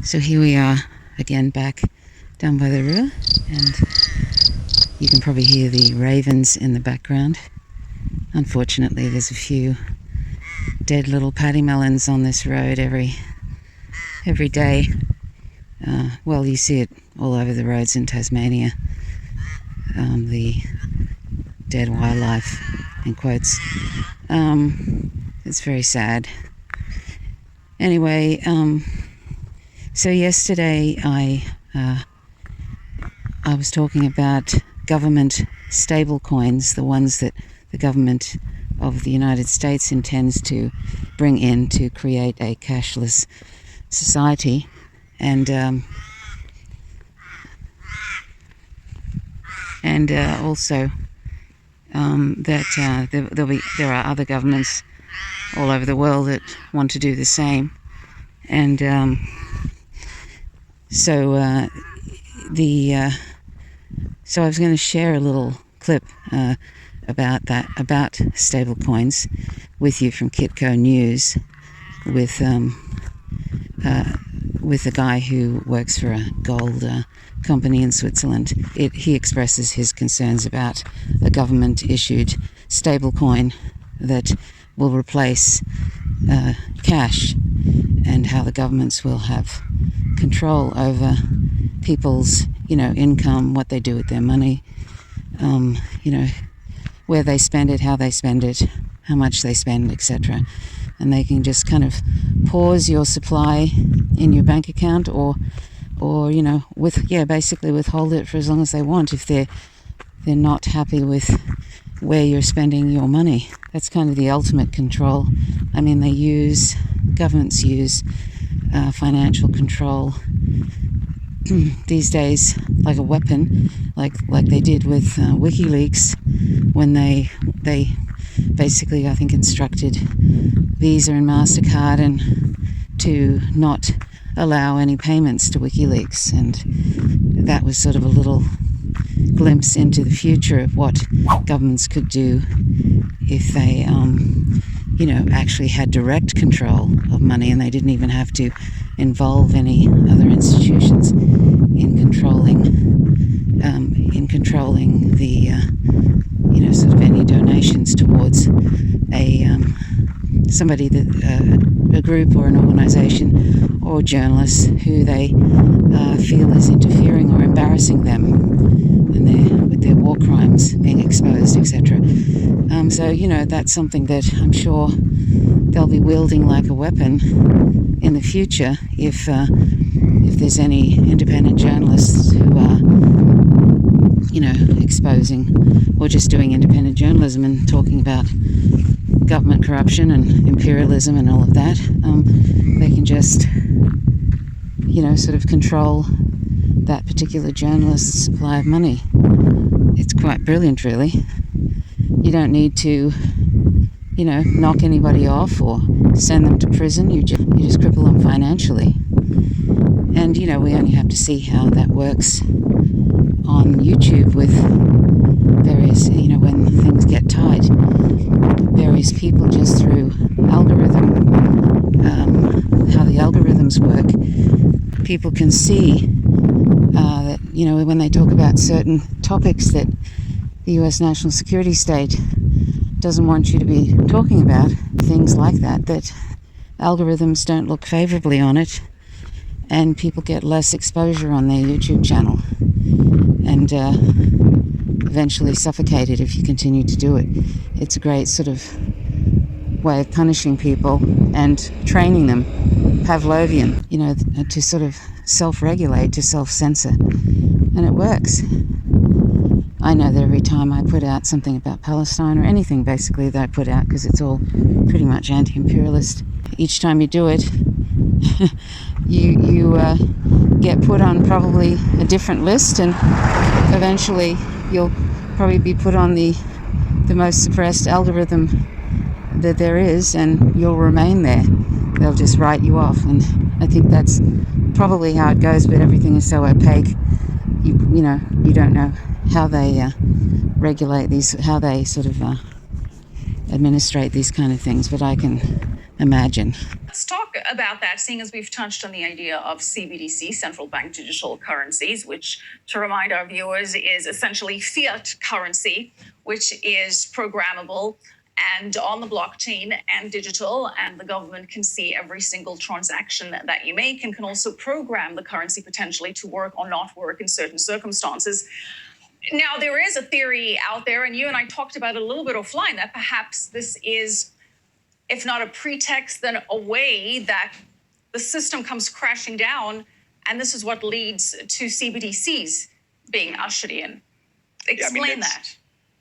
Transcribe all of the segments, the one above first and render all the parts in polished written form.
So here we are again back down by the river, and you can probably hear the ravens in the background. Unfortunately, there's a few dead little paddy melons on this road every day. Well, you see it all over the roads in Tasmania. The dead wildlife, in quotes. It's very sad. Anyway, so yesterday I was talking about government stable coins, the ones that the government of the United States intends to bring in to create a cashless society, and also that there are other governments all over the world that want to do the same, and so I was going to share a little clip about stable coins with you from Kitco News with a guy who works for a gold company in Switzerland. He expresses his concerns about a government-issued stable coin that will replace cash, and how the governments will have control over people's, income, what they do with their money, where they spend it, how they spend it, how much they spend, etc. And they can just kind of pause your supply in your bank account, or basically withhold it for as long as they want if they're not happy with where you're spending your money. That's kind of the ultimate control. I mean, governments use financial control these days like a weapon, like they did with WikiLeaks, when they basically, I think, instructed Visa and MasterCard and to not allow any payments to WikiLeaks, and that was sort of a little glimpse into the future of what governments could do if they actually had direct control of money, and they didn't even have to involve any other institutions in controlling the sort of any donations towards somebody that a group or an organization or journalists who they feel is interfering or embarrassing them with their war crimes being exposed, etc. So that's something that I'm sure they'll be wielding like a weapon in the future if there's any independent journalists who are exposing or just doing independent journalism and talking about government corruption and imperialism and all of that. They can just sort of control that particular journalist's supply of money. It's quite brilliant, really. You don't need to knock anybody off or send them to prison. You just cripple them financially. And we only have to see how that works on YouTube with various, when things get tight, various people, just through how the algorithms work, people can see that, when they talk about certain topics that the US national security state doesn't want you to be talking about, things like that algorithms don't look favorably on it, and people get less exposure on their YouTube channel, and eventually suffocated if you continue to do it. It's a great sort of way of punishing people and training them, Pavlovian, to sort of self-regulate, to self-censor, and it works. I know that every time I put out something about Palestine, or anything basically that I put out, because it's all pretty much anti-imperialist, each time you do it, you get put on probably a different list, and eventually you'll probably be put on the most suppressed algorithm that there is, and you'll remain there. They'll just write you off, and I think that's probably how it goes, but everything is so opaque. You don't know how they regulate these, how they sort of administrate these kind of things, but I can imagine. Let's talk about that, seeing as we've touched on the idea of CBDC, central bank digital currencies, which, to remind our viewers, is essentially fiat currency, which is programmable and on the blockchain and digital, and the government can see every single transaction that you make and can also program the currency potentially to work or not work in certain circumstances. Now, there is a theory out there, and you and I talked about it a little bit offline, that perhaps this is, if not a pretext, then a way that the system comes crashing down, and this is what leads to CBDCs being ushered in. Explain that.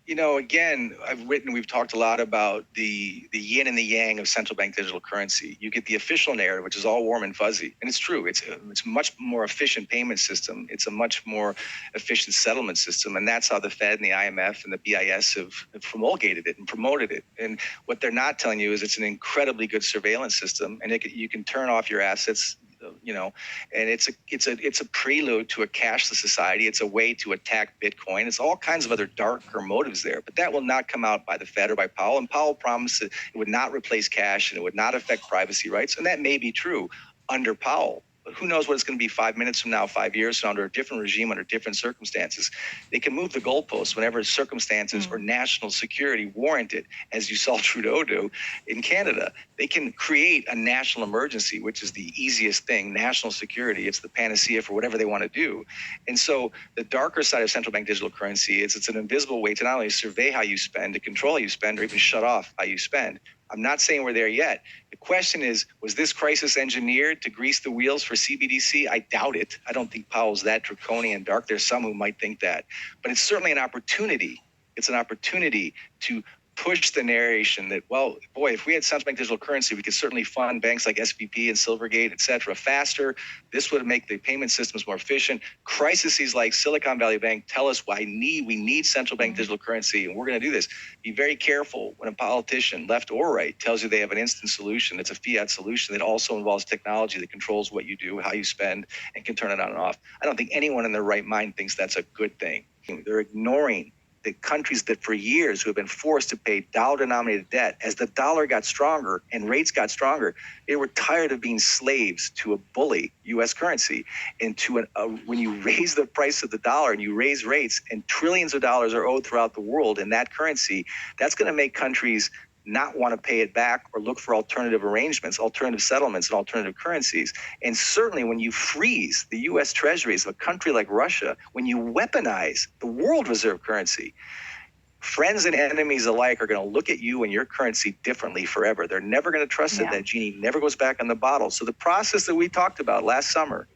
You know, again, we've talked a lot about the yin and the yang of central bank digital currency. You get the official narrative, which is all warm and fuzzy. And it's true. It's a much more efficient payment system. It's a much more efficient settlement system. And that's how the Fed and the IMF and the BIS have promulgated it and promoted it. And what they're not telling you is it's an incredibly good surveillance system. And you can turn off your assets, you know, and it's a prelude to a cashless society. It's a way to attack Bitcoin. It's all kinds of other darker motives there, but that will not come out by the Fed or by Powell. And Powell promised that it would not replace cash and it would not affect privacy rights. And that may be true under Powell. But who knows what it's going to be 5 minutes from now, 5 years from now, under a different regime, under different circumstances. They can move the goalposts whenever circumstances or national security warrant it, as you saw Trudeau do in Canada. They can create a national emergency, which is the easiest thing, national security. It's the panacea for whatever they want to do. And so the darker side of central bank digital currency is it's an invisible way to not only survey how you spend, to control how you spend, or even shut off how you spend. I'm not saying we're there yet. The question is, was this crisis engineered to grease the wheels for CBDC? I doubt it. I don't think Powell's that draconian and dark. There's some who might think that. But it's certainly an opportunity. It's an opportunity to push the narration that, well, boy, if we had central bank digital currency, we could certainly fund banks like SVP and Silvergate, et cetera, faster. This would make the payment systems more efficient. Crises like Silicon Valley Bank tell us why we need central bank digital currency, and we're going to do this. Be very careful when a politician, left or right, tells you they have an instant solution. It's a fiat solution that also involves technology that controls what you do, how you spend, and can turn it on and off. I don't think anyone in their right mind thinks that's a good thing. They're ignoring the countries that for years who have been forced to pay dollar-denominated debt. As the dollar got stronger and rates got stronger, they were tired of being slaves to a bully U.S. currency. And when you raise the price of the dollar and you raise rates and trillions of dollars are owed throughout the world in that currency, that's going to make countries not want to pay it back or look for alternative arrangements, alternative settlements, and alternative currencies. And certainly when you freeze the U.S. treasuries of a country like Russia, when you weaponize the world reserve currency, friends and enemies alike are going to look at you and your currency differently forever. They're never going to trust it. That genie never goes back in the bottle. So the process that we talked about last summer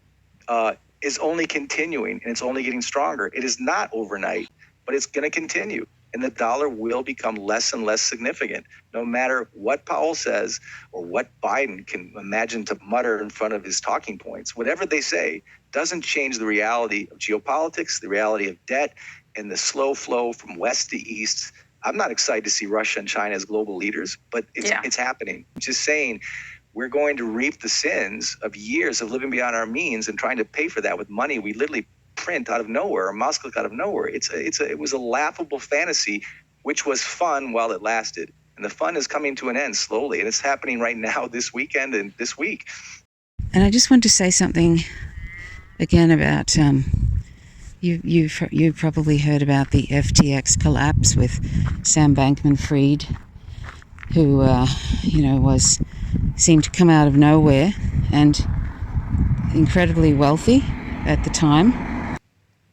is only continuing, and it's only getting stronger. It is not overnight, but it's going to continue. And the dollar will become less and less significant, no matter what Powell says or what Biden can imagine to mutter in front of his talking points. Whatever they say doesn't change the reality of geopolitics, the reality of debt, and the slow flow from west to east. I'm not excited to see Russia and China as global leaders, but it's happening. I'm just saying we're going to reap the sins of years of living beyond our means and trying to pay for that with money we literally print out of nowhere, or mouse click out of nowhere. It was a laughable fantasy, which was fun while it lasted. And the fun is coming to an end slowly. And it's happening right now, this weekend and this week. And I just want to say something again about, you probably heard about the FTX collapse with Sam Bankman-Fried, who, seemed to come out of nowhere and incredibly wealthy at the time.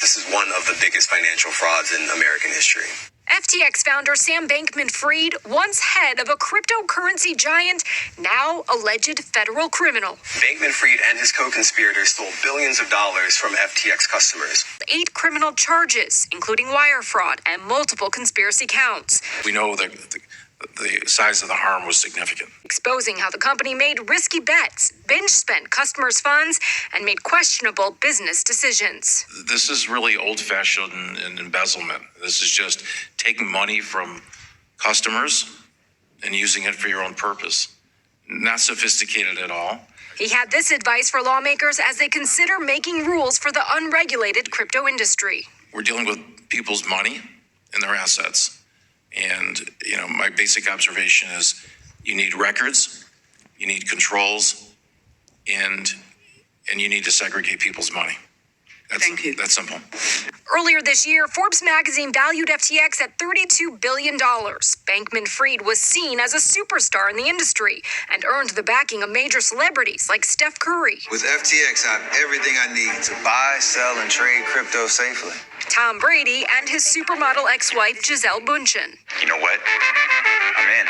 This is one of the biggest financial frauds in American history. FTX founder Sam Bankman-Fried, once head of a cryptocurrency giant, now alleged federal criminal. Bankman-Fried and his co-conspirators stole billions of dollars from FTX customers. 8 criminal charges, including wire fraud and multiple conspiracy counts. We know that the size of the harm was significant. Exposing how the company made risky bets, binge spent customers' funds, and made questionable business decisions. This is really old-fashioned embezzlement. This is just taking money from customers and using it for your own purpose. Not sophisticated at all. He had this advice for lawmakers as they consider making rules for the unregulated crypto industry. We're dealing with people's money and their assets. And, my basic observation is you need records, you need controls, and you need to segregate people's money. Thank you. That's simple. Earlier this year, Forbes magazine valued FTX at $32 billion. Bankman-Fried was seen as a superstar in the industry and earned the backing of major celebrities like Steph Curry. With FTX, I have everything I need to buy, sell, and trade crypto safely. Tom Brady and his supermodel ex-wife Gisele Bündchen. You know what? I'm in.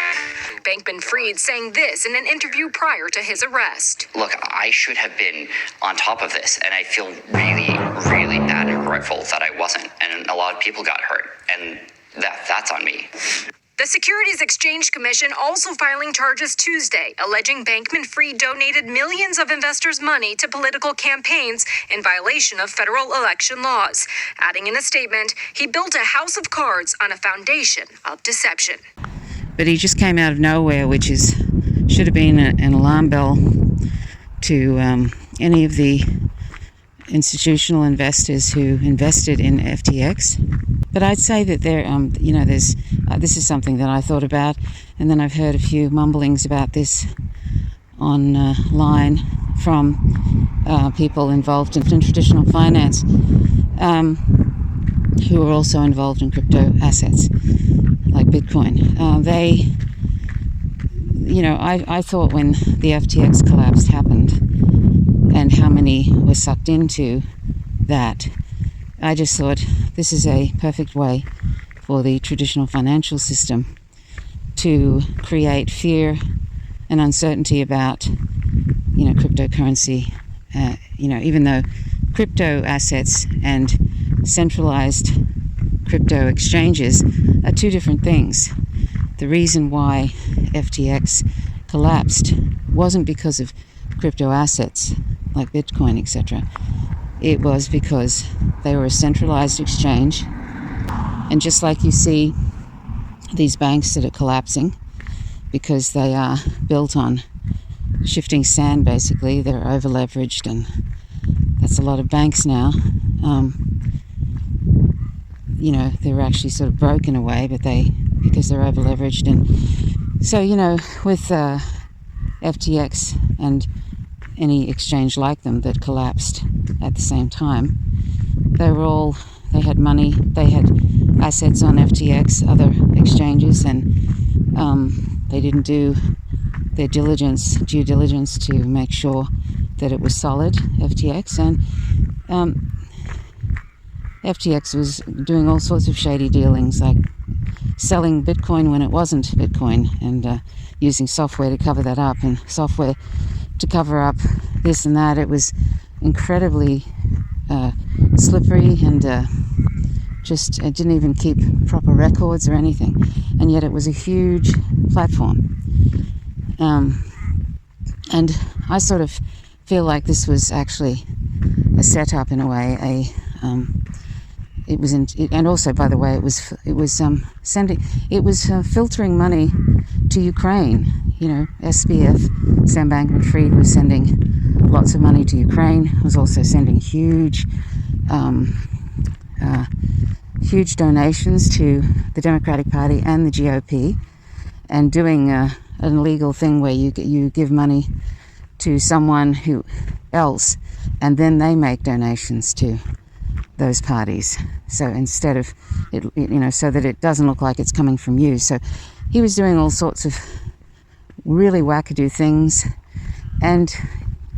Bankman-Fried saying this in an interview prior to his arrest. Look, I should have been on top of this, and I feel really, really bad and regretful that I wasn't, and a lot of people got hurt, and that's on me. The Securities Exchange Commission also filing charges Tuesday, alleging Bankman-Fried donated millions of investors' money to political campaigns in violation of federal election laws. Adding in a statement, he built a house of cards on a foundation of deception. But he just came out of nowhere, which should have been an alarm bell to any of the institutional investors who invested in FTX. But I'd say that there's this is something that I thought about, and then I've heard a few mumblings about this online from people involved in traditional finance who are also involved in crypto assets like Bitcoin. I thought when the FTX collapse happened and how many were sucked into that, I just thought this is a perfect way for the traditional financial system to create fear and uncertainty about, cryptocurrency. Even though crypto assets and centralized crypto exchanges are two different things. The reason why FTX collapsed wasn't because of crypto assets like Bitcoin, etc. It was because they were a centralized exchange. And just like you see these banks that are collapsing because they are built on shifting sand, basically, they're over leveraged, and that's a lot of banks now. They're actually sort of broke in a way, but because they're over leveraged. And so, with FTX and any exchange like them that collapsed at the same time, they had money, they had assets on FTX, other exchanges, and they didn't do their due diligence to make sure that it was solid, FTX. And FTX was doing all sorts of shady dealings, like selling Bitcoin when it wasn't Bitcoin, and using software to cover that up, and software to cover up this and that. It was incredibly slippery, and it didn't even keep proper records or anything, and yet it was a huge platform. And I sort of feel like this was actually a setup in a way. And also, by the way, it was filtering money to Ukraine. SBF, Sam Bankman-Fried, was sending lots of money to Ukraine. Was also sending huge donations to the Democratic Party and the GOP, and doing an illegal thing where you give money to someone else, and then they make donations to those parties. So instead of it, so that it doesn't look like it's coming from you. So he was doing all sorts of really wackadoo things. And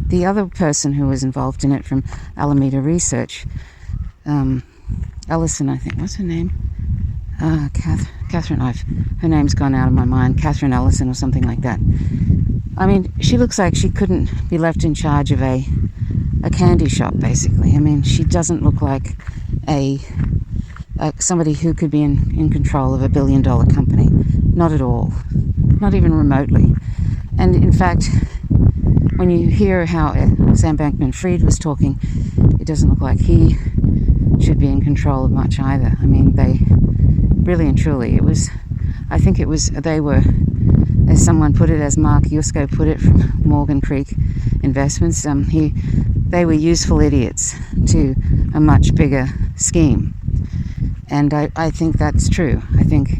the other person who was involved in it from Alameda Research, Ellison, I think, what's her name? Catherine, her name's gone out of my mind, Catherine Ellison or something like that. I mean, she looks like she couldn't be left in charge of a candy shop, basically. I mean, she doesn't look like somebody who could be in control of $1 billion company. Not at all. Not even remotely. And in fact, when you hear how Sam Bankman-Fried was talking, it doesn't look like he should be in control of much either. I mean, they really and truly, they were, as someone put it, as Mark Yusko put it from Morgan Creek Investments, they were useful idiots to a much bigger scheme. And I think that's true. I think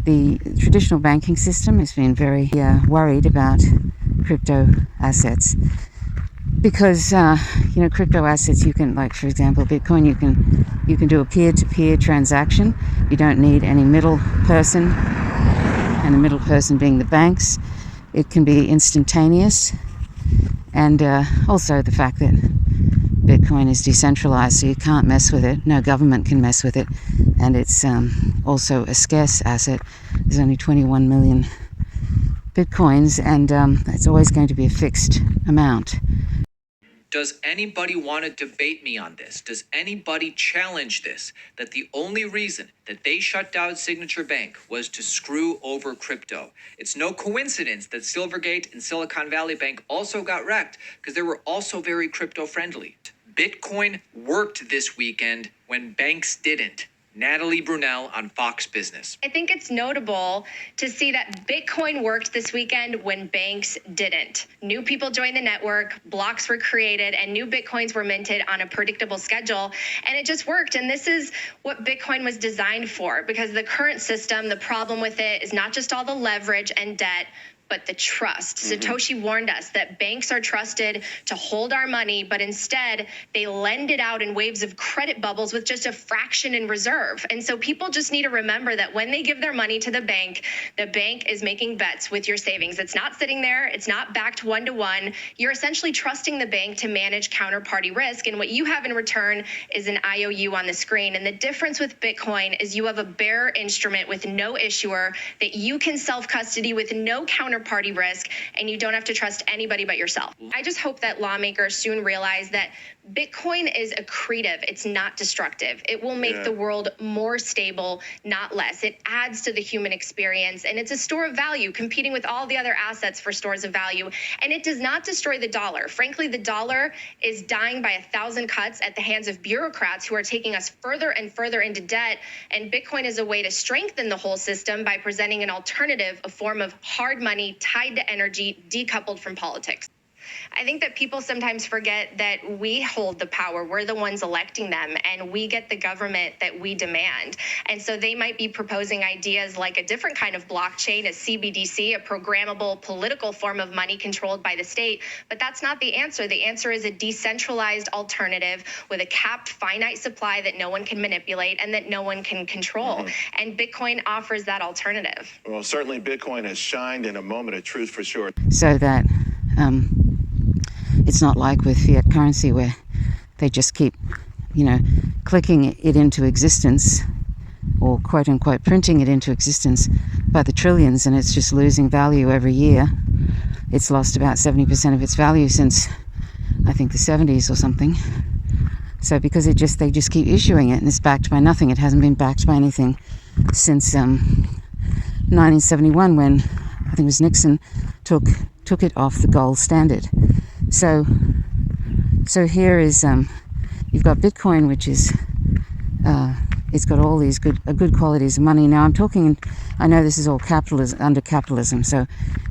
the traditional banking system has been very worried about crypto assets. Because crypto assets, you can, like for example Bitcoin, you can do a peer-to-peer transaction. You don't need any middle person, and the middle person being the banks. It can be instantaneous, and also the fact that Bitcoin is decentralized, so you can't mess with it. No government can mess with it, and it's also a scarce asset. There's only 21 million Bitcoins, and it's always going to be a fixed amount. Does anybody want to debate me on this? Does anybody challenge this? That the only reason that they shut down Signature Bank was to screw over crypto. It's no coincidence that Silvergate and Silicon Valley Bank also got wrecked because they were also very crypto friendly. Bitcoin worked this weekend when banks didn't. Natalie Brunell on Fox Business. I think it's notable to see that Bitcoin worked this weekend when banks didn't. New people joined the network, blocks were created, and new Bitcoins were minted on a predictable schedule, and it just worked. And this is what Bitcoin was designed for, because the current system, the problem with it is not just all the leverage and debt, but the trust. Satoshi warned us that banks are trusted to hold our money, but instead they lend it out in waves of credit bubbles with just a fraction in reserve. And so people just need to remember that when they give their money to the bank is making bets with your savings. It's not sitting there. It's not backed one-to-one. You're essentially trusting the bank to manage counterparty risk. And what you have in return is an IOU on the screen. And the difference with Bitcoin is you have a bearer instrument with no issuer that you can self-custody with no counterparty risk, and you don't have to trust anybody but yourself. I just hope that lawmakers soon realize that Bitcoin is accretive. It's not destructive. It will make the world more stable, not less. It adds to the human experience, and it's a store of value, competing with all the other assets for stores of value. And it does not destroy the dollar. Frankly, the dollar is dying by 1,000 cuts at the hands of bureaucrats who are taking us further and further into debt. And Bitcoin is a way to strengthen the whole system by presenting an alternative, a form of hard money tied to energy, decoupled from politics. I think that people sometimes forget that we hold the power. We're the ones electing them, and we get the government that we demand. And so they might be proposing ideas like a different kind of blockchain, a CBDC, a programmable political form of money controlled by the state. But that's not the answer. The answer is a decentralized alternative with a capped finite supply that no one can manipulate and that no one can control. And Bitcoin offers that alternative. Well, certainly Bitcoin has shined in a moment of truth for sure. So that it's not like with fiat currency where they just keep, clicking it into existence, or quote unquote printing it into existence by the trillions, and it's just losing value every year. It's lost about 70% of its value since I think the 70s or something. So because they just keep issuing it, and it's backed by nothing. It hasn't been backed by anything since 1971, when I think it was Nixon took it off the gold standard. So here is you've got Bitcoin, which is it's got all these good qualities of money. Now I know this is all capitalism, under capitalism, so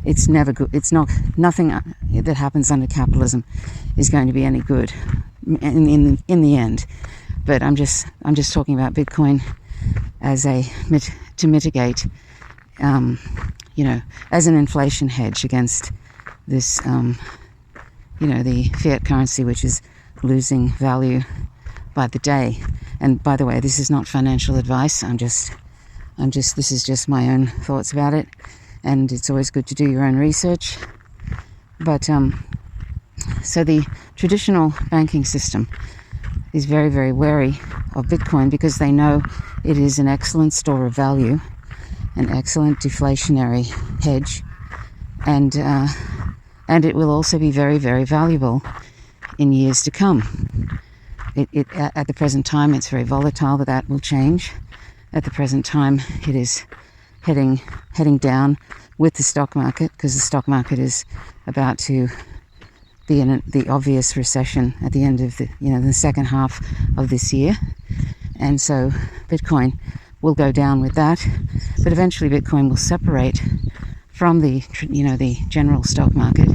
it's never good. It's nothing that happens under capitalism is going to be any good in the end. But I'm just talking about Bitcoin as to mitigate, as an inflation hedge against this, the fiat currency, which is losing value by the day. And by the way, this is not financial advice. This is just my own thoughts about it. And it's always good to do your own research. But, so the traditional banking system is very, very wary of Bitcoin because they know it is an excellent store of value, an excellent deflationary hedge, and it will also be very, very valuable in years to come. At the present time, it's very volatile, but that will change. At the present time, it is heading down with the stock market, because the stock market is about to be in the obvious recession at the end of the second half of this year, and so Bitcoin will go down with that. But eventually, Bitcoin will separate from the general stock market,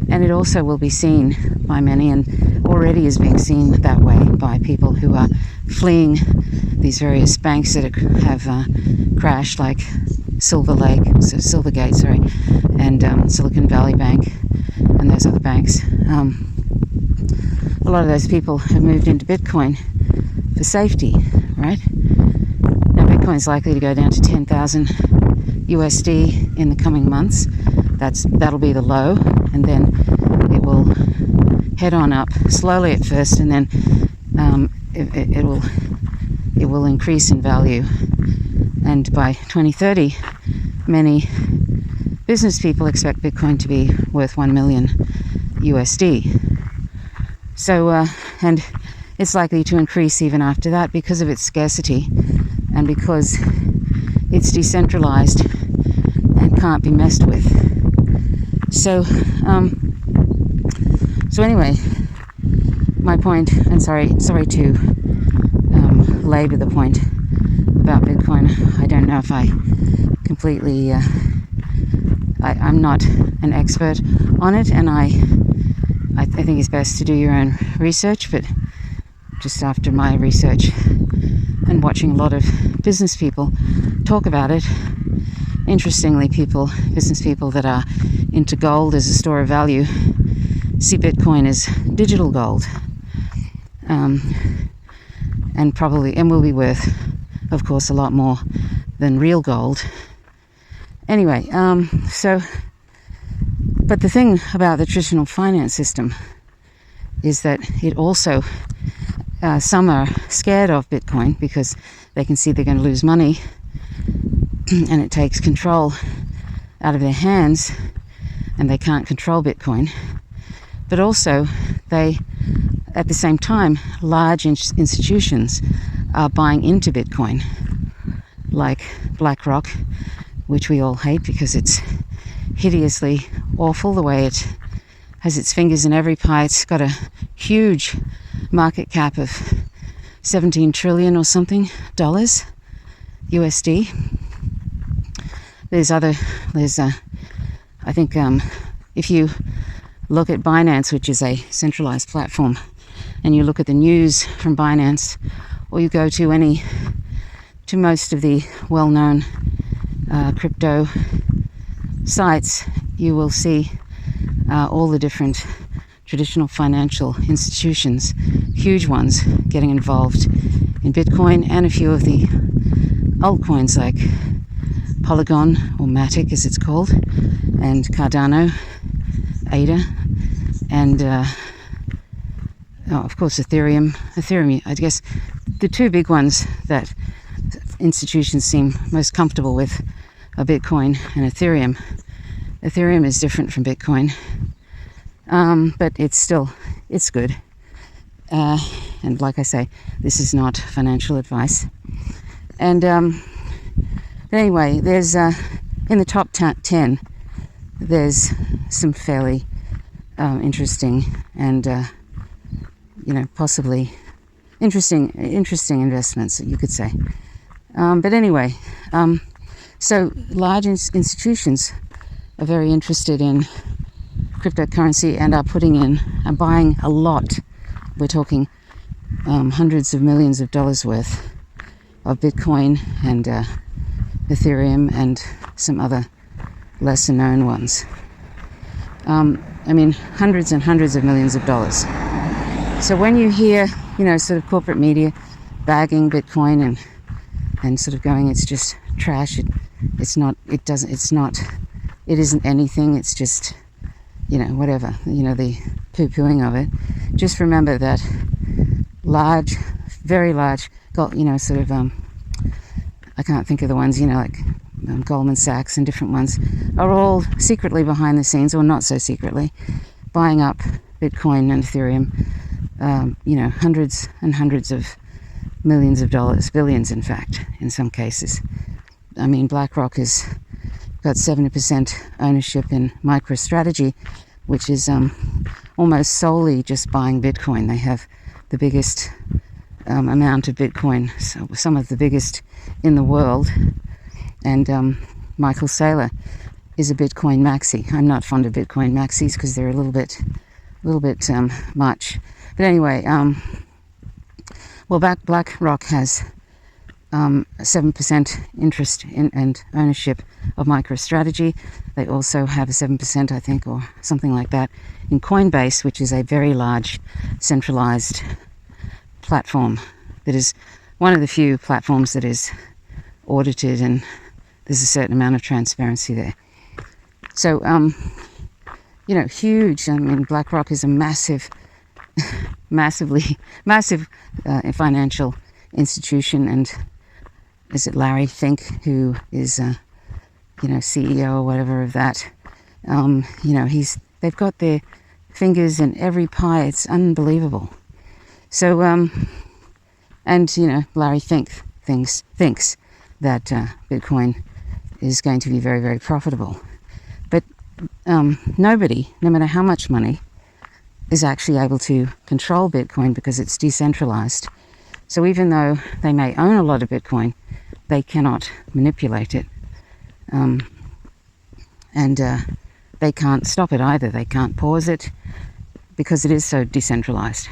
and it also will be seen by many, and already is being seen that way by people who are fleeing these various banks that have crashed, like Silvergate, and Silicon Valley Bank, and those other banks. A lot of those people have moved into Bitcoin for safety, right? Now Bitcoin's likely to go down to 10,000 USD in the coming months. That'll be the low, and then it will head on up slowly at first, and then it will increase in value. And by 2030, many business people expect Bitcoin to be worth 1 million USD. So, and it's likely to increase even after that because of its scarcity and because it's decentralized and can't be messed with. So, anyway, my point, and sorry to labor the point about Bitcoin. I don't know if I completely, I'm not an expert on it, and I think it's best to do your own research, but just after my research and watching a lot of business people talk about it, interestingly, business people that are into gold as a store of value see Bitcoin as digital gold, and will be worth, of course, a lot more than real gold. Anyway, but the thing about the traditional finance system is that it also, some are scared of Bitcoin because they can see they're going to lose money and it takes control out of their hands and they can't control Bitcoin. But also, at the same time, large institutions are buying into Bitcoin, like BlackRock, which we all hate because it's hideously awful the way it has its fingers in every pie. It's got a huge market cap of 17 trillion or something dollars USD. I think if you look at Binance, which is a centralized platform, and you look at the news from Binance, or you go to most of the well-known crypto sites, you will see all the different traditional financial institutions, huge ones, getting involved in Bitcoin, and a few of the altcoins like Polygon, or Matic as it's called, and Cardano, ADA, and of course Ethereum, I guess the two big ones that institutions seem most comfortable with are Bitcoin and Ethereum. Ethereum is different from Bitcoin, but it's good. And like I say, this is not financial advice. And anyway, there's in the top 10, there's some fairly interesting and possibly interesting investments, you could say. But anyway, so large institutions are very interested in cryptocurrency and are buying a lot. We're talking hundreds of millions of dollars worth of Bitcoin and Ethereum and some other lesser known ones. Hundreds and hundreds of millions of dollars. So when you hear, sort of corporate media bagging Bitcoin and sort of going, it's just trash, it isn't anything, it's just, whatever, the poo-pooing of it, just remember that large, very large, I can't think of the ones, like Goldman Sachs and different ones, are all secretly behind the scenes, or not so secretly, buying up Bitcoin and Ethereum, hundreds and hundreds of millions of dollars, billions in fact, in some cases. BlackRock has got 70% ownership in MicroStrategy, which is almost solely just buying Bitcoin. They have the biggest amount of Bitcoin, so some of the biggest in the world. And Michael Saylor is a Bitcoin maxi. I'm not fond of Bitcoin maxis because they're a little bit much. But anyway, BlackRock has 7% interest in and ownership of MicroStrategy. They also have a 7%, I think, or something like that, in Coinbase, which is a very large centralized platform that is one of the few platforms that is audited, and there's a certain amount of transparency there. So, huge. I mean, BlackRock is a massive financial institution, and is it Larry Fink who is, CEO or whatever of that? They've got their fingers in every pie. It's unbelievable. So, Larry Fink thinks that Bitcoin is going to be very, very profitable. But nobody, no matter how much money, is actually able to control Bitcoin because it's decentralized. So even though they may own a lot of Bitcoin, they cannot manipulate it. And they can't stop it either. They can't pause it because it is so decentralized.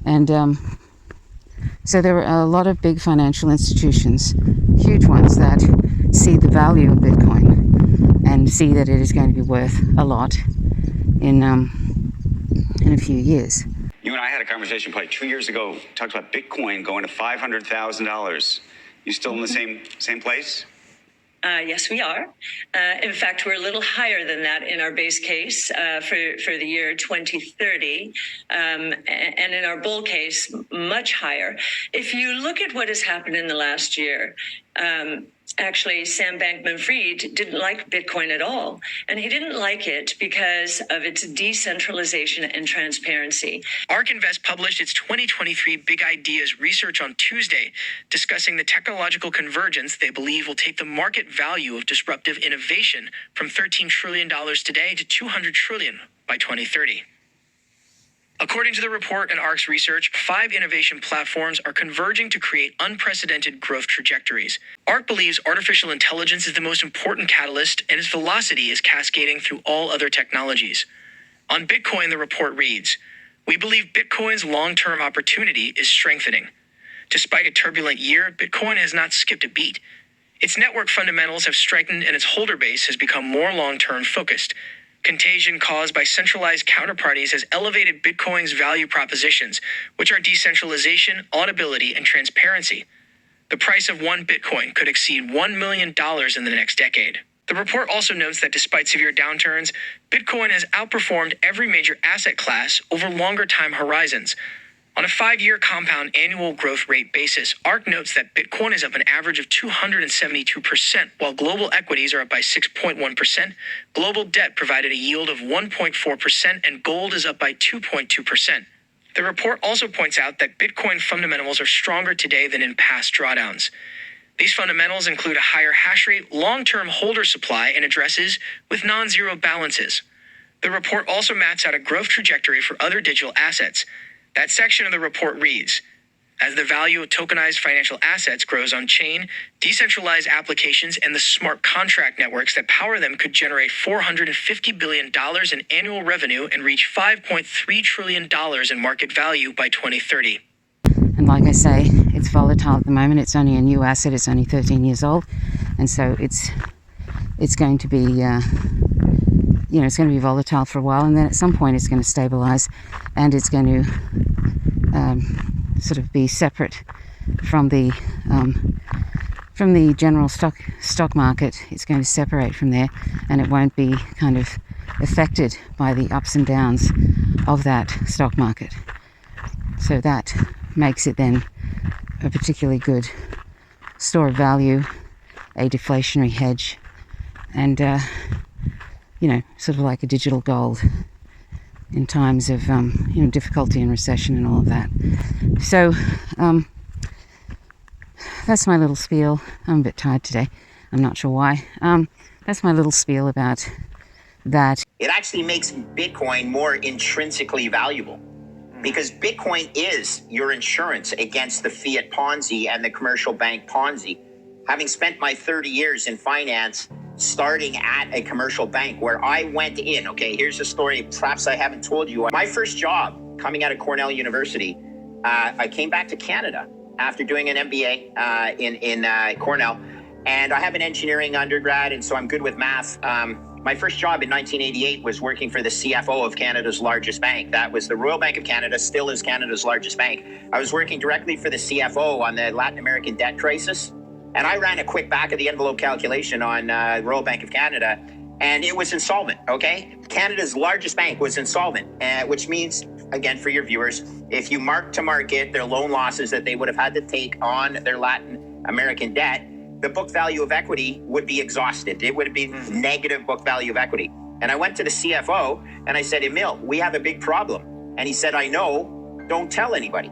And so there are a lot of big financial institutions, huge ones, that see the value of Bitcoin and see that it is going to be worth a lot in a few years. You and I had a conversation probably 2 years ago, talked about Bitcoin going to $500,000. You still in the same place? Yes, we are. In fact, we're a little higher than that in our base case for the year 2030. And in our bull case, much higher. If you look at what has happened in the last year, actually, Sam Bankman-Fried didn't like Bitcoin at all. And he didn't like it because of its decentralization and transparency. ARK Invest published its 2023 Big Ideas research on Tuesday, discussing the technological convergence they believe will take the market value of disruptive innovation from $13 trillion today to $200 trillion by 2030. According to the report and ARK's research, 5 innovation platforms are converging to create unprecedented growth trajectories. ARK believes artificial intelligence is the most important catalyst, and its velocity is cascading through all other technologies. On Bitcoin, the report reads, "We believe Bitcoin's long-term opportunity is strengthening. Despite a turbulent year, Bitcoin has not skipped a beat. Its network fundamentals have strengthened, and its holder base has become more long-term focused. Contagion caused by centralized counterparties has elevated Bitcoin's value propositions, which are decentralization, auditability, and transparency. The price of one Bitcoin could exceed $1 million in the next decade." The report also notes that despite severe downturns, Bitcoin has outperformed every major asset class over longer time horizons. On a 5-year compound annual growth rate basis, ARK notes that Bitcoin is up an average of 272%, while global equities are up by 6.1%, global debt provided a yield of 1.4%, and gold is up by 2.2%. The report also points out that Bitcoin fundamentals are stronger today than in past drawdowns. These fundamentals include a higher hash rate, long-term holder supply, and addresses with non-zero balances. The report also maps out a growth trajectory for other digital assets. That section of the report reads, "As the value of tokenized financial assets grows on chain, decentralized applications and the smart contract networks that power them could generate $450 billion in annual revenue and reach $5.3 trillion in market value by 2030. And like I say, it's volatile at the moment. It's only a new asset. It's only 13 years old. And so it's going to be, it's going to be volatile for a while. And then at some point it's going to stabilize, and it's going to sort of be separate from the general stock market. It's going to separate from there, and it won't be kind of affected by the ups and downs of that stock market. So that makes it then a particularly good store of value, a deflationary hedge, and sort of like a digital gold in times of difficulty and recession and all of that. So that's my little spiel. I'm a bit tired today. I'm not sure why. That's my little spiel about that. It actually makes Bitcoin more intrinsically valuable, because Bitcoin is your insurance against the fiat Ponzi and the commercial bank Ponzi. Having spent my 30 years in finance, starting at a commercial bank where I went in, okay, here's a story perhaps I haven't told you. My first job coming out of Cornell University, I came back to Canada after doing an MBA in Cornell, and I have an engineering undergrad, and so I'm good with math. My first job in 1988 was working for the CFO of Canada's largest bank. That was the Royal Bank of Canada, still is Canada's largest bank. I was working directly for the CFO on the Latin American debt crisis, and I ran a quick back-of-the-envelope calculation on Royal Bank of Canada, and it was insolvent, okay? Canada's largest bank was insolvent, which means, again, for your viewers, if you mark to market their loan losses that they would have had to take on their Latin American debt, the book value of equity would be exhausted. It would be negative book value of equity. And I went to the CFO and I said, Emil, we have a big problem. And he said, I know, don't tell anybody.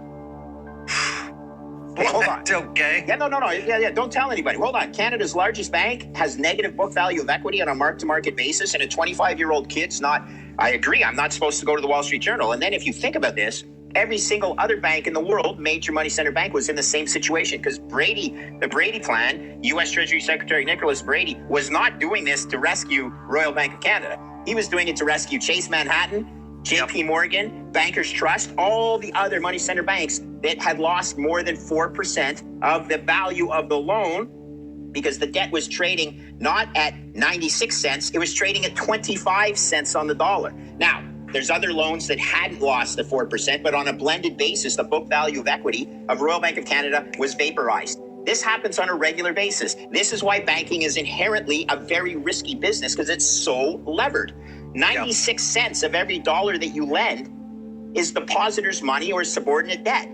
Hey, hold on. Okay. Yeah, no. Yeah, don't tell anybody. Hold on. Canada's largest bank has negative book value of equity on a mark-to-market basis, and a 25-year-old kid's not, I agree, I'm not supposed to go to the Wall Street Journal. And then if you think about this, every single other bank in the world, major money center bank, was in the same situation because the Brady plan, U.S. Treasury Secretary Nicholas Brady, was not doing this to rescue Royal Bank of Canada. He was doing it to rescue Chase Manhattan, JP Morgan, Bankers Trust, all the other money center banks that had lost more than 4% of the value of the loan because the debt was trading not at 96 cents, it was trading at 25 cents on the dollar. Now, there's other loans that hadn't lost the 4%, but on a blended basis, the book value of equity of Royal Bank of Canada was vaporized. This happens on a regular basis. This is why banking is inherently a very risky business because it's so levered. 96 cents of every dollar that you lend is depositor's money or subordinate debt.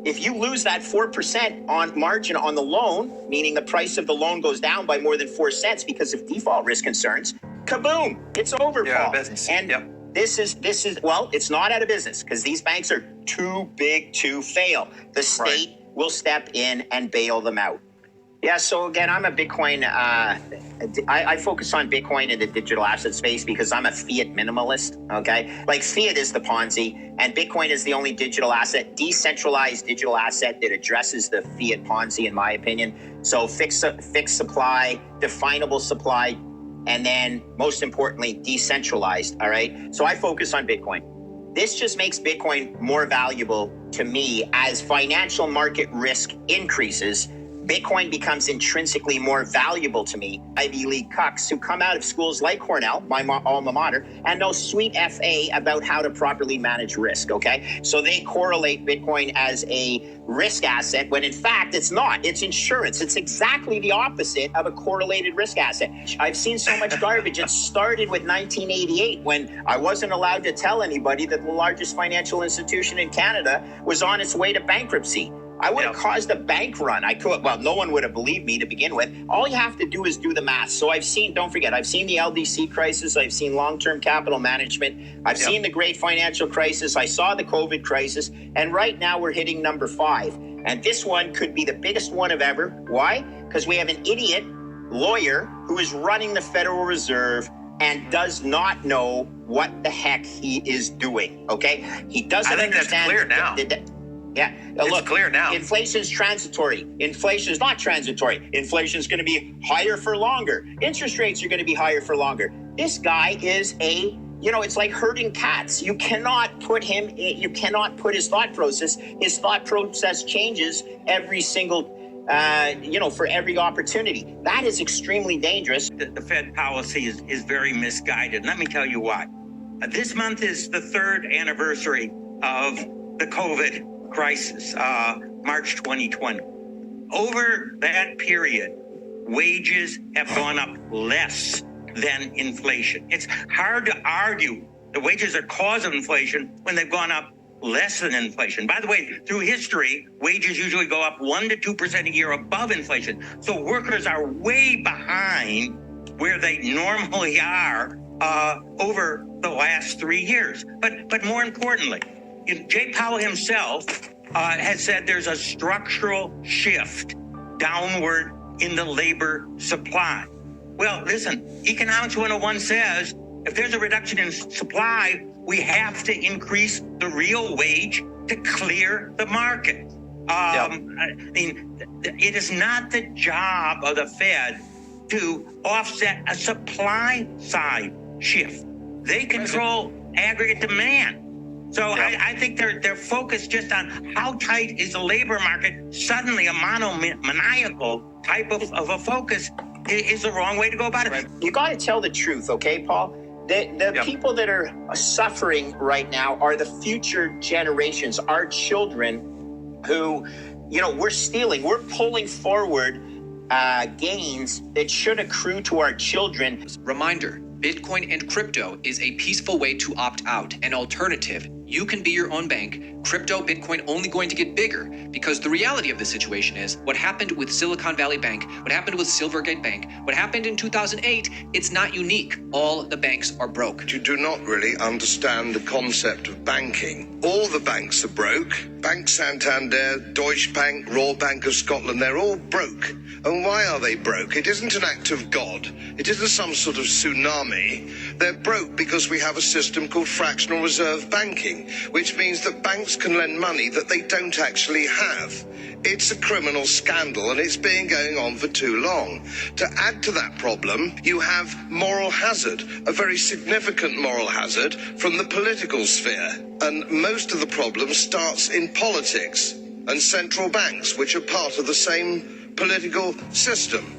If you lose that 4% on margin on the loan, meaning the price of the loan goes down by more than 4 cents because of default risk concerns, kaboom, it's over, Paul. Business. And this is well, it's not out of business because these banks are too big to fail. The state will step in and bail them out. Yeah, so again, I'm a Bitcoin, I focus on Bitcoin in the digital asset space because I'm a fiat minimalist, okay? Like fiat is the Ponzi and Bitcoin is the only digital asset, decentralized digital asset that addresses the fiat Ponzi in my opinion. So fixed supply, definable supply, and then most importantly, decentralized, all right? So I focus on Bitcoin. This just makes Bitcoin more valuable to me as financial market risk increases. Bitcoin becomes intrinsically more valuable to me. Ivy League cucks who come out of schools like Cornell, my alma mater, and know sweet FA about how to properly manage risk, okay? So they correlate Bitcoin as a risk asset when in fact it's not. It's insurance. It's exactly the opposite of a correlated risk asset. I've seen so much garbage. It started with 1988 when I wasn't allowed to tell anybody that the largest financial institution in Canada was on its way to bankruptcy. I would have caused a bank run. No one would have believed me to begin with. All you have to do is do the math. So don't forget, I've seen the LDC crisis. I've seen long-term capital management. I've seen the great financial crisis. I saw the COVID crisis. And right now we're hitting number 5. And this one could be the biggest one of ever. Why? Because we have an idiot lawyer who is running the Federal Reserve and does not know what the heck he is doing, okay? He doesn't understand. That's clear now. Yeah, it's clear now. Inflation's transitory. Inflation is not transitory. Inflation is going to be higher for longer. Interest rates are going to be higher for longer. This guy is it's like herding cats. You cannot put his thought process. His thought process changes every single, for every opportunity. That is extremely dangerous. The Fed policy is very misguided. Let me tell you why. This month is the 3rd anniversary of the COVID crisis, March 2020. Over that period, wages have gone up less than inflation. It's hard to argue the wages are cause of inflation when they've gone up less than inflation. By the way, through history, wages usually go up 1 to 2% a year above inflation. So workers are way behind where they normally are over the last 3 years. But more importantly, Jay Powell himself has said there's a structural shift downward in the labor supply. Well, listen, Economics 101 says if there's a reduction in supply, we have to increase the real wage to clear the market. I mean, it is not the job of the Fed to offset a supply side shift. They control aggregate demand. So I think they're focused just on how tight is the labor market. Suddenly a maniacal type of a focus is the wrong way to go about it. You got to tell the truth, okay, Paul? The people that are suffering right now are the future generations, our children who, we're stealing, we're pulling forward gains that should accrue to our children. Reminder, Bitcoin and crypto is a peaceful way to opt out, an alternative. You can be your own bank. Crypto, Bitcoin only going to get bigger because the reality of the situation is what happened with Silicon Valley Bank, what happened with Silvergate Bank, what happened in 2008, it's not unique. All the banks are broke. You do not really understand the concept of banking. All the banks are broke. Bank Santander, Deutsche Bank, Royal Bank of Scotland, they're all broke. And why are they broke? It isn't an act of God. It isn't some sort of tsunami. They're broke because we have a system called fractional reserve banking, which means that banks can lend money that they don't actually have. It's a criminal scandal and it's been going on for too long. To add to that problem, you have moral hazard, a very significant moral hazard from the political sphere. And most of the problem starts in politics and central banks, which are part of the same political system.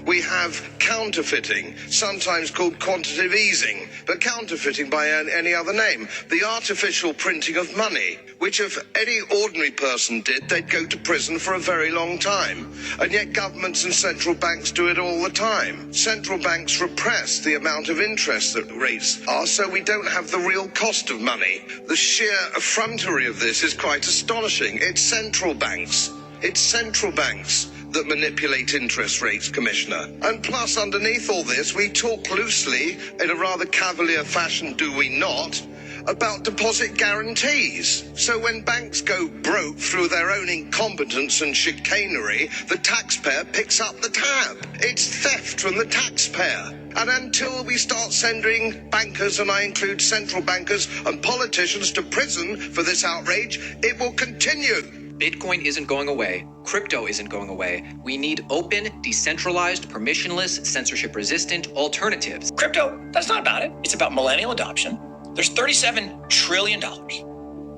We have counterfeiting, sometimes called quantitative easing, but counterfeiting by any other name. The artificial printing of money, which if any ordinary person did, they'd go to prison for a very long time. And yet governments and central banks do it all the time. Central banks repress the amount of interest that rates are, so we don't have the real cost of money. The sheer effrontery of this is quite astonishing. It's central banks. It's central banks that manipulate interest rates, Commissioner. And plus, underneath all this, we talk loosely, in a rather cavalier fashion, do we not, about deposit guarantees. So when banks go broke through their own incompetence and chicanery, the taxpayer picks up the tab. It's theft from the taxpayer. And until we start sending bankers, and I include central bankers and politicians, to prison for this outrage, it will continue. Bitcoin isn't going away. Crypto isn't going away. We need open, decentralized, permissionless, censorship-resistant alternatives. Crypto, that's not about it. It's about millennial adoption. There's $37 trillion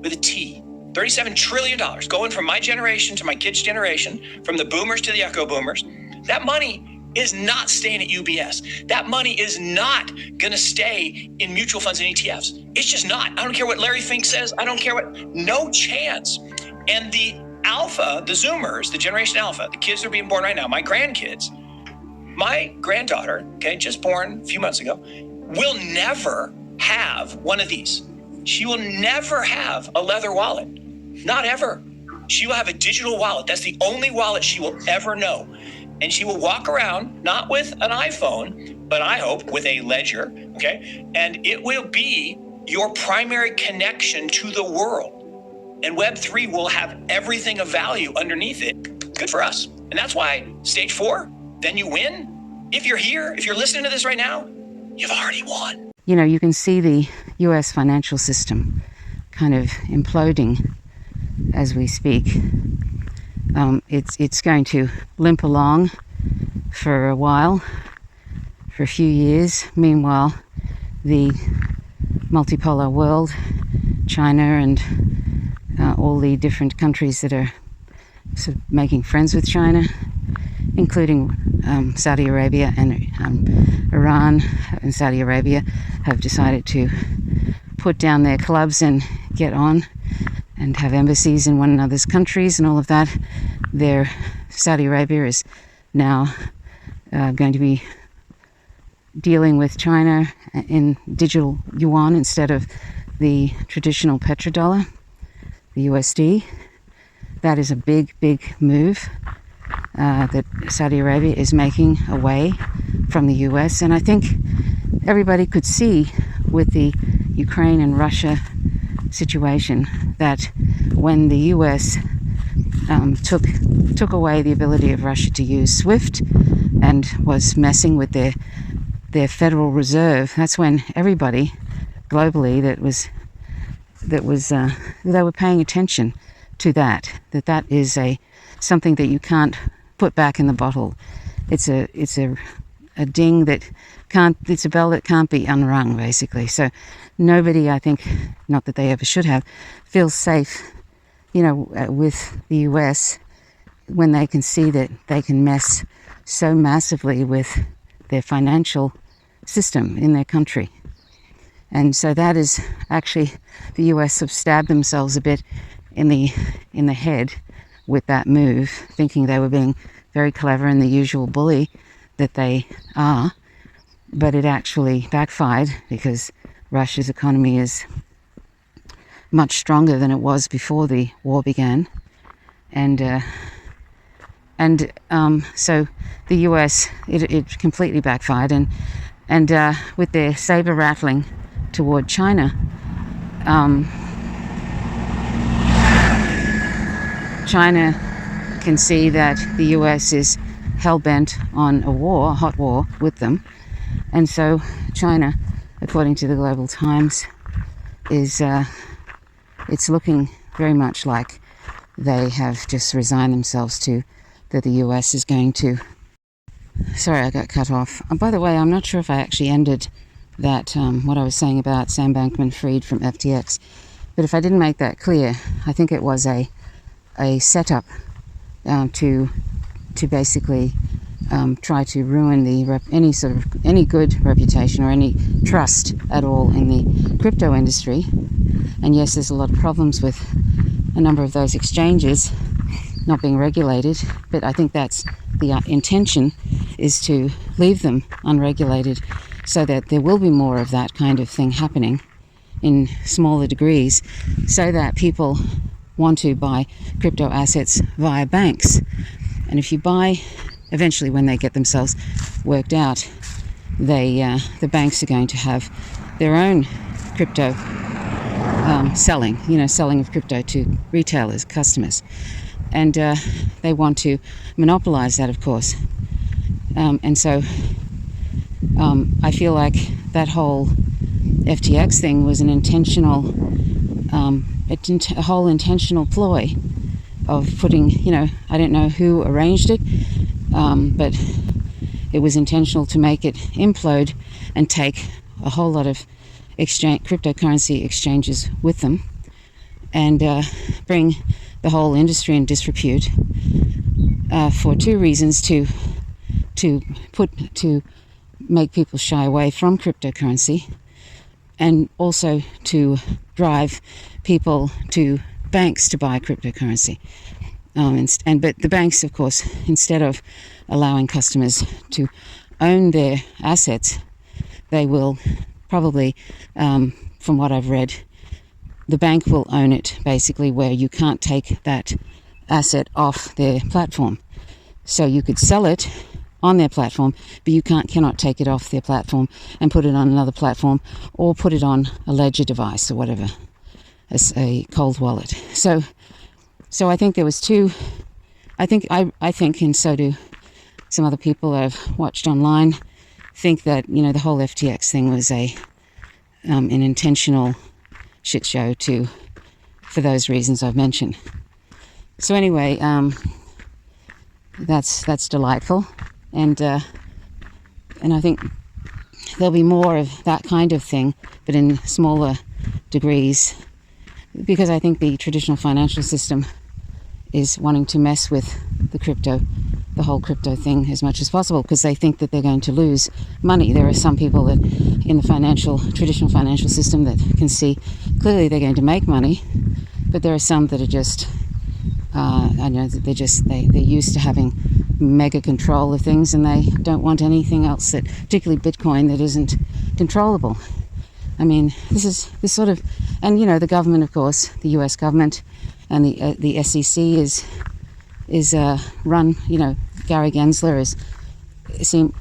with a T. $37 trillion going from my generation to my kids' generation, from the boomers to the echo boomers. That money is not staying at UBS. That money is not going to stay in mutual funds and ETFs. It's just not. I don't care what Larry Fink says. I don't care what, no chance. And the alpha, the Zoomers, the generation alpha, the kids that are being born right now, my grandkids, my granddaughter, just born a few months ago, will never have one of these. She will never have a leather wallet. Not ever. She will have a digital wallet. That's the only wallet she will ever know. And she will walk around, not with an iPhone, but I hope with a ledger, And it will be your primary connection to the world. And Web3 will have everything of value underneath it. Good for us. And that's why stage 4, then you win. If you're here, if you're listening to this right now, you've already won. You can see the US financial system kind of imploding as we speak. It's going to limp along for a while, for a few years. Meanwhile, the multipolar world, China and all the different countries that are sort of making friends with China, including Saudi Arabia and Iran and Saudi Arabia, have decided to put down their clubs and get on and have embassies in one another's countries and all of that. Saudi Arabia is now going to be dealing with China in digital yuan instead of the traditional petrodollar, the USD. That is a big, big move that Saudi Arabia is making away from the US. And I think everybody could see with the Ukraine and Russia situation that when the US took away the ability of Russia to use SWIFT and was messing with their Federal Reserve, that's when everybody globally they were paying attention to that is something that you can't put back in the bottle. It's a a ding that can't, it's a bell that can't be unrung, basically. So nobody, I think, not that they ever should have, feels safe, with the US when they can see that they can mess so massively with their financial system in their country. And so that is actually, the US have stabbed themselves a bit in the head with that move, thinking they were being very clever and the usual bully that they are. But it actually backfired because Russia's economy is much stronger than it was before the war began. So the US, it completely backfired, and with their saber rattling toward China, China can see that the US is hell-bent on a hot war with them, and so China, according to the Global Times, is it's looking very much like they have just resigned themselves to that the US is going to... Sorry, I got cut off. By the way, I'm not sure if I actually ended that, what I was saying about Sam Bankman-Fried from FTX, but if I didn't make that clear, I think it was a setup to basically try to ruin any good reputation or any trust at all in the crypto industry. And yes, there's a lot of problems with a number of those exchanges not being regulated, but I think that's the intention, is to leave them unregulated so that there will be more of that kind of thing happening in smaller degrees, so that people want to buy crypto assets via banks. And if you buy, eventually when they get themselves worked out, the banks are going to have their own crypto selling of crypto to retailers, customers. And they want to monopolize that, of course. And so I feel like that whole FTX thing was an intentional, a whole intentional ploy of putting, I don't know who arranged it, but it was intentional to make it implode and take a whole lot of cryptocurrency exchanges with them, and bring the whole industry in disrepute for two reasons: to make people shy away from cryptocurrency, and also to drive people to banks to buy cryptocurrency. But the banks, of course, instead of allowing customers to own their assets, they will probably, from what I've read, the bank will own it, basically, where you can't take that asset off their platform. So you could sell it on their platform, but you cannot take it off their platform and put it on another platform, or put it on a ledger device or whatever, as a cold wallet. So I think there was two. I think, and so do some other people I've watched online, think that the whole FTX thing was an intentional shit show for those reasons I've mentioned. So anyway, that's delightful, and I think there'll be more of that kind of thing, but in smaller degrees, because I think the traditional financial system is wanting to mess with the whole crypto thing as much as possible, because they think that they're going to lose money. There are some people that in the traditional financial system that can see clearly they're going to make money, but there are some that are just, they're used to having mega control of things, and they don't want anything else, that particularly Bitcoin, that isn't controllable. I mean, this sort of, and the government, of course, the US government and the SEC is run, Gary Gensler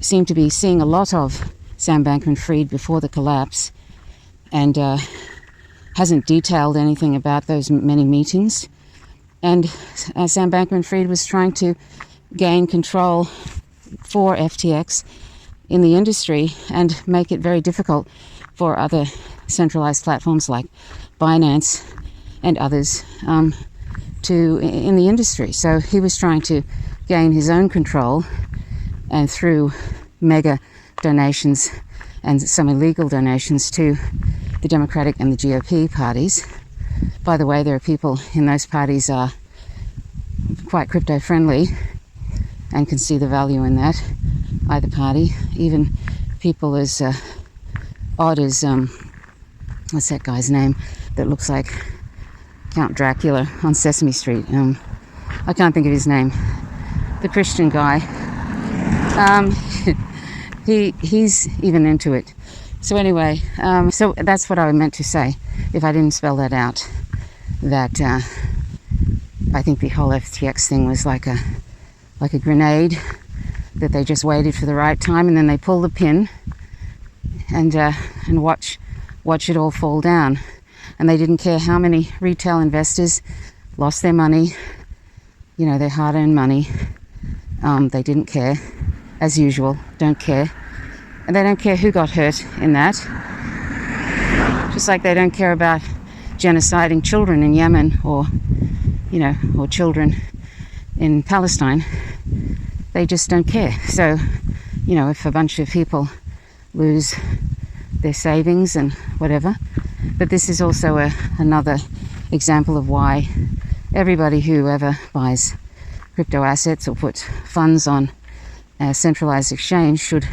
seemed to be seeing a lot of Sam Bankman-Fried before the collapse, and hasn't detailed anything about those many meetings. And Sam Bankman-Fried was trying to gain control for FTX in the industry and make it very difficult for other centralized platforms like Binance and others in the industry. So he was trying to gain his own control, and through mega donations and some illegal donations to the Democratic and the GOP parties. By the way, there are people in those parties are quite crypto friendly and can see the value in that, either party. Even people as odd as, what's that guy's name that looks like Count Dracula on Sesame Street? I can't think of his name. The Christian guy. He's even into it. So anyway, so that's what I meant to say, if I didn't spell that out, that I think the whole FTX thing was like a grenade, that they just waited for the right time and then they pull the pin and watch it all fall down. And they didn't care how many retail investors lost their money, you know, their hard-earned money. They didn't care, as usual, don't care. And they don't care who got hurt in that. Just like they don't care about genociding children in Yemen or children in Palestine. They just don't care. So, you know, if a bunch of people lose their savings and whatever. But this is also another example of why everybody who ever buys crypto assets or puts funds on a centralized exchange should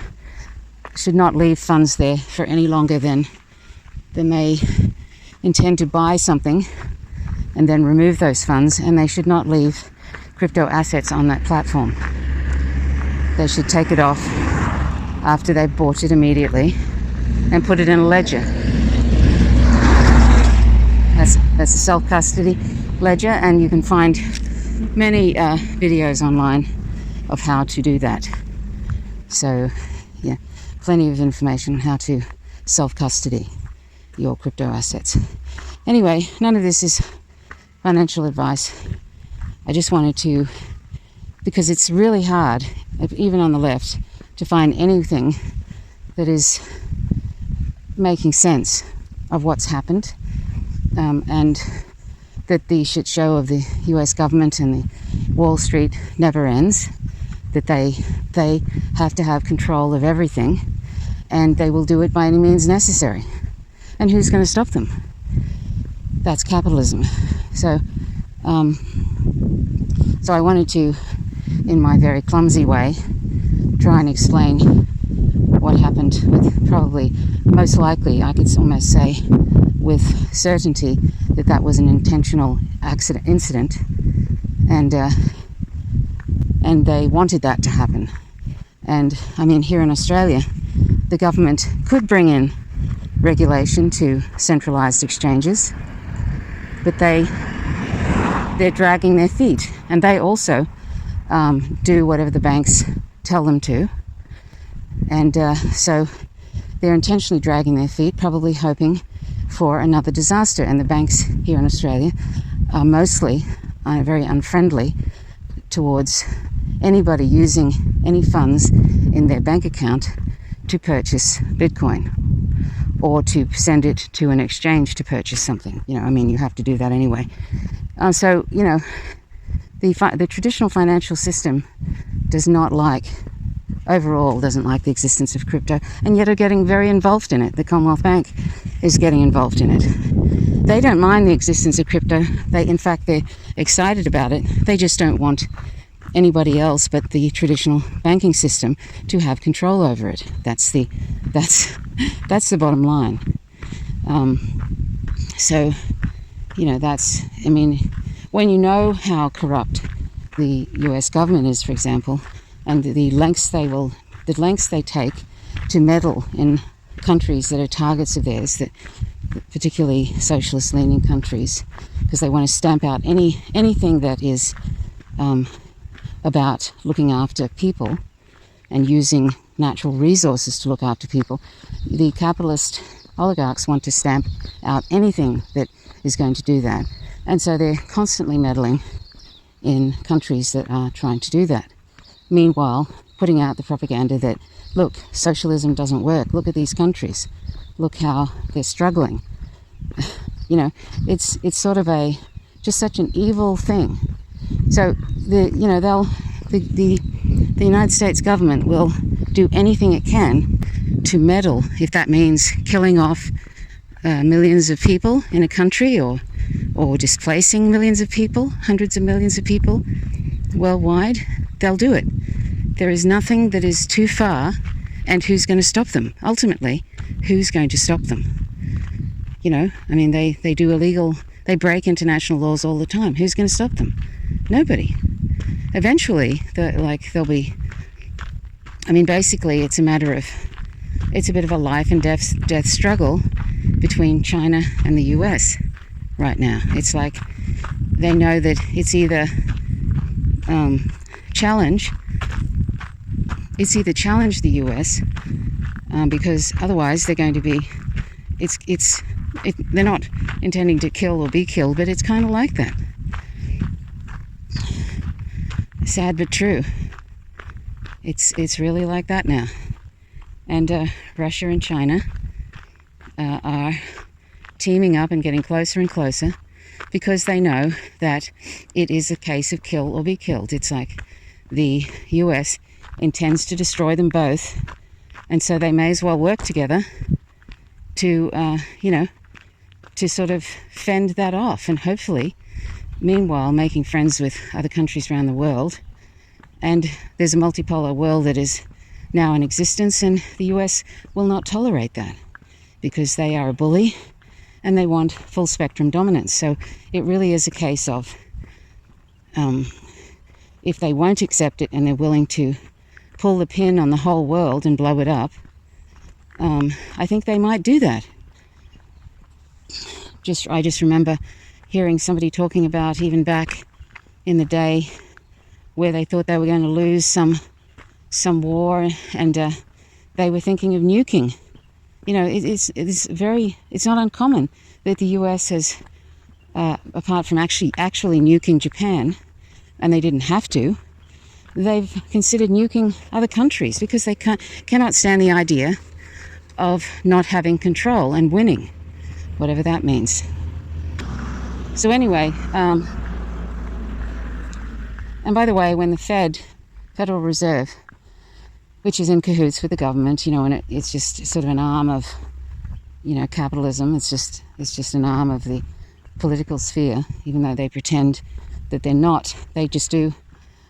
not leave funds there for any longer than they intend to buy something and then remove those funds, and they should not leave crypto assets on that platform. They should take it off after they've bought it immediately and put it in a ledger. That's a self-custody ledger, and you can find many videos online of how to do that. So, yeah, plenty of information on how to self-custody your crypto assets. Anyway, none of this is financial advice. I just wanted to, because it's really hard, even on the left, to find anything that is making sense of what's happened, and that the shit show of the US government and the Wall Street never ends, that they have to have control of everything, and they will do it by any means necessary. And who's going to stop them? That's capitalism. So I wanted to, in my very clumsy way, try and explain what happened with probably, most likely, I could almost say with certainty, that was an intentional incident, and they wanted that to happen. And I mean, here in Australia, the government could bring in regulation to centralized exchanges, but they're dragging their feet, and they also do whatever the banks tell them to, and so they're intentionally dragging their feet, probably hoping for another disaster. And the banks here in Australia are mostly very unfriendly towards anybody using any funds in their bank account to purchase Bitcoin or to send it to an exchange to purchase something. You know, I mean, you have to do that anyway. So, you know, the traditional financial system doesn't like the existence of crypto, and yet are getting very involved in it. The Commonwealth Bank is getting involved in it. They don't mind the existence of crypto. In fact, they're excited about it. They just don't want anybody else but the traditional banking system to have control over it. That's the bottom line. So, you know, I mean, when you know how corrupt the US government is, for example, and the lengths they take to meddle in countries that are targets of theirs, that particularly socialist-leaning countries, because they want to stamp out anything that is about looking after people and using natural resources to look after people. The capitalist oligarchs want to stamp out anything that is going to do that, and so they're constantly meddling in countries that are trying to do that. Meanwhile, putting out the propaganda that, look, socialism doesn't work. Look at these countries. Look how they're struggling. You know, it's sort of just such an evil thing. So the United States government will do anything it can to meddle, if that means killing off millions of people in a country, or displacing millions of people, hundreds of millions of people worldwide, they'll do it. There is nothing that is too far, and who's going to stop them? Ultimately, who's going to stop them? You know, I mean, they break international laws all the time. Who's going to stop them? Nobody. Eventually, they'll be, I mean, basically it's a bit of a life and death struggle between China and the US right now. It's like they know that it's either challenge the US, because otherwise they're going to be, they're not intending to kill or be killed, but it's kind of like that. Sad but true. It's really like that now. And Russia and China are teaming up and getting closer and closer because they know that it is a case of kill or be killed. It's like the US intends to destroy them both, and so they may as well work together to, to sort of fend that off, and hopefully, meanwhile, making friends with other countries around the world. And there's a multipolar world that is now in existence, and the US will not tolerate that because they are a bully and they want full spectrum dominance. So it really is a case of if they won't accept it and they're willing to pull the pin on the whole world and blow it up, I think they might do that. I just remember hearing somebody talking about, even back in the day, where they thought they were going to lose some war, and they were thinking of nuking. You know, it's not uncommon that the US has, apart from actually nuking Japan, and they didn't have to, they've considered nuking other countries because they cannot stand the idea of not having control and winning, whatever that means. So anyway, and by the way, when the Federal Reserve, which is in cahoots with the government, you know, and it's just sort of an arm of, you know, capitalism. It's just an arm of the political sphere, even though they pretend that they're not. They just do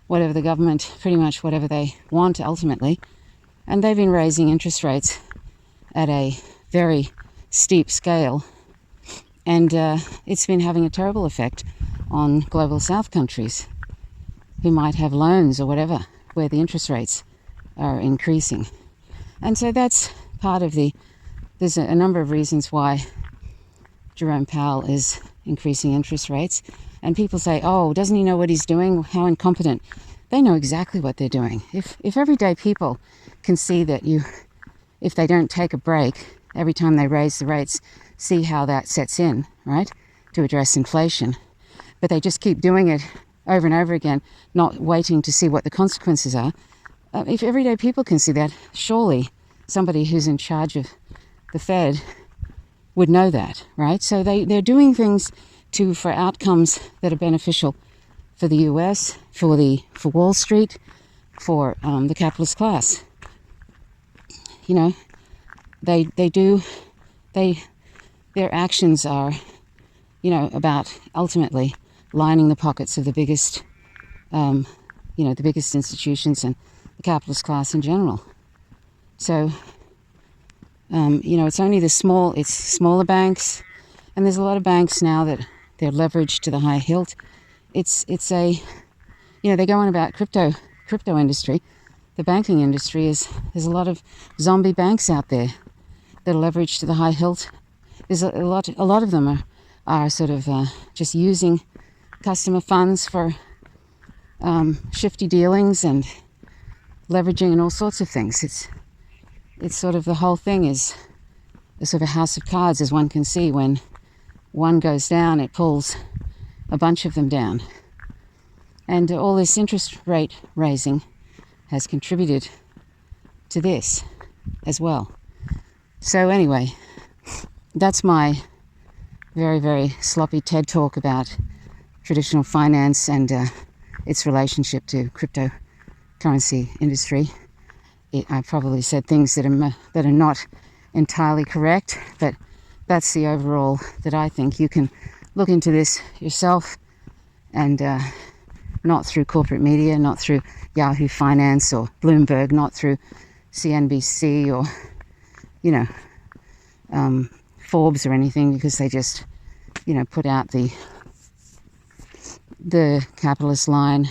whatever the government, pretty much whatever they want ultimately. And they've been raising interest rates at a very steep scale. And it's been having a terrible effect on global south countries who might have loans or whatever, where the interest rates are increasing. And so that's part of there's a number of reasons why Jerome Powell is increasing interest rates. And people say, oh, doesn't he know what he's doing? How incompetent. They know exactly what they're doing. If everyday people can see that if they don't take a break every time they raise the rates, see how that sets in, right, to address inflation, but they just keep doing it over and over again, not waiting to see what the consequences are. If everyday people can see that, surely somebody who's in charge of the Fed would know that, right? So they're doing things for outcomes that are beneficial for the US, for Wall Street, for the capitalist class. You know, their actions are, you know, about ultimately lining the pockets of the biggest, the biggest institutions and the capitalist class in general. So, it's only it's smaller banks, and there's a lot of banks now that they're leveraged to the high hilt. They go on about crypto industry. The banking industry there's a lot of zombie banks out there that are leveraged to the high hilt. There's a lot of them are sort of just using customer funds for shifty dealings and leveraging and all sorts of things. It's sort of, the whole thing is a sort of house of cards, as one can see. When one goes down, it pulls a bunch of them down. And all this interest rate raising has contributed to this as well. So anyway, that's my very, very sloppy TED talk about traditional finance and its relationship to cryptocurrency industry. I probably said things that are not entirely correct, but that's the overall that I think. You can look into this yourself, and not through corporate media, not through Yahoo Finance or Bloomberg, not through CNBC or, Forbes or anything, because they just, put out the capitalist line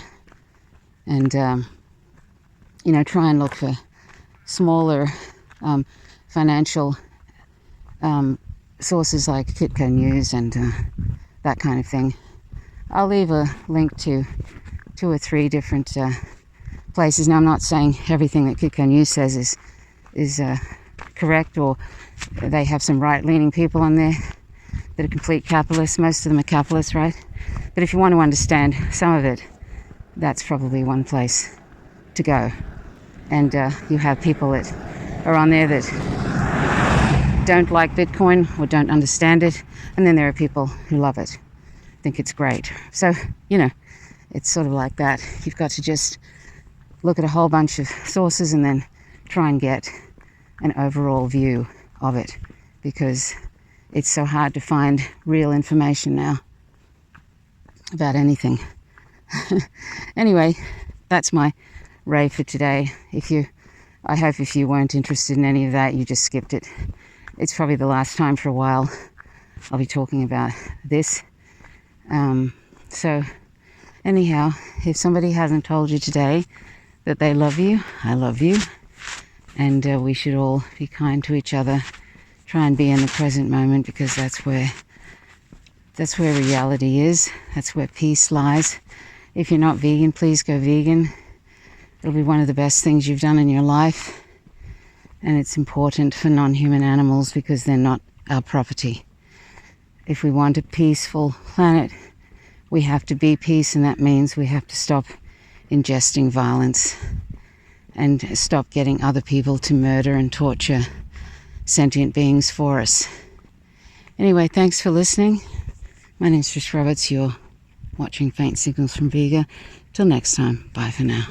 and, try and look for smaller financial sources like Kitco News and that kind of thing. I'll leave a link to 2 or 3 different places. Now, I'm not saying everything that Kitco News says is correct, or they have some right-leaning people on there that are complete capitalists. Most of them are capitalists, right? But if you want to understand some of it, that's probably one place to go. And you have people that are on there that don't like Bitcoin or don't understand it, and then there are people who love it, think it's great. So, it's sort of like that. You've got to just look at a whole bunch of sources and then try and get an overall view of it, because it's so hard to find real information now about anything. Anyway, that's my rave for today. I hope if you weren't interested in any of that, you just skipped it. It's probably the last time for a while I'll be talking about this. So anyhow, if somebody hasn't told you today that they love you, I love you. And we should all be kind to each other. Try and be in the present moment, because that's where reality is. That's where peace lies. If you're not vegan, please go vegan. It'll be one of the best things you've done in your life. And it's important for non-human animals because they're not our property. If we want a peaceful planet, we have to be peace, and that means we have to stop ingesting violence and stop getting other people to murder and torture sentient beings for us. Anyway, thanks for listening. My name's Trish Roberts. You're watching Faint Signals from Vega. Till next time, bye for now.